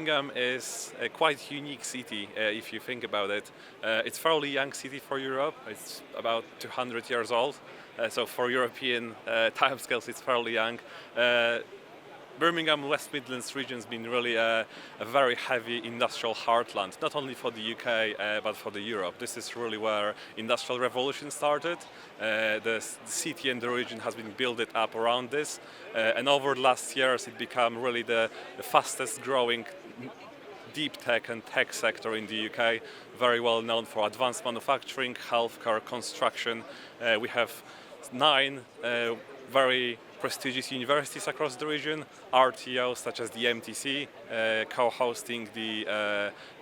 Birmingham is a quite unique city if you think about it. It's a fairly young city for Europe. It's about 200 years old. So for European timescales, it's fairly young. Birmingham, West Midlands region has been really a very heavy industrial heartland, not only for the UK but for the Europe. This is really where industrial revolution started. The city and the region has been built up around this, and over the last years it became really the fastest growing deep tech and tech sector in the UK, very well known for advanced manufacturing, healthcare, construction. We have 9 very prestigious universities across the region, RTOs such as the MTC, co-hosting the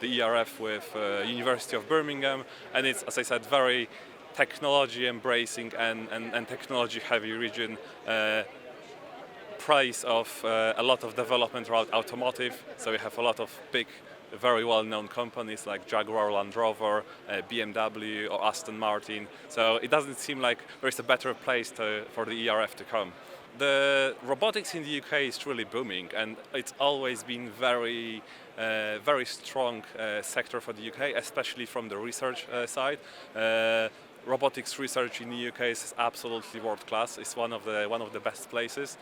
ERF with University of Birmingham, and it's, as I said, very technology embracing and technology heavy region. Price of a lot of development around automotive, so we have a lot of big, very well-known companies like Jaguar Land Rover, BMW or Aston Martin, so it doesn't seem like there's a better place for the ERF to come. The robotics in the UK is really booming, and it's always been very strong sector for the UK, especially from the research side. Robotics research in the UK is absolutely world class. It's one of the best places.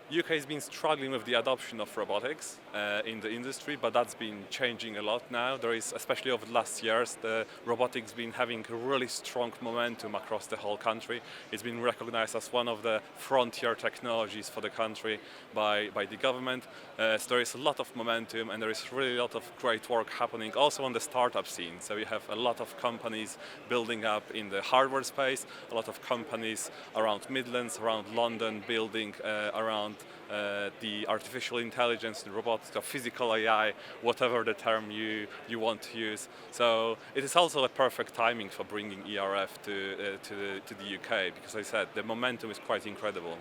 UK has been struggling with the adoption of robotics in the industry, but that's been changing a lot now. There is, especially over the last years, the robotics been having a really strong momentum across the whole country. It's been recognized as one of the frontier technologies for the country by the government. So there is a lot of momentum, and there is really a lot of great work happening also on the startup scene. So you have a lot of companies building up in the hardware space, a lot of companies around Midlands, around London, building around the artificial intelligence, the robotics, or physical AI, whatever the term you want to use. So it is also a perfect timing for bringing ERF to the UK, because as I said, the momentum is quite incredible.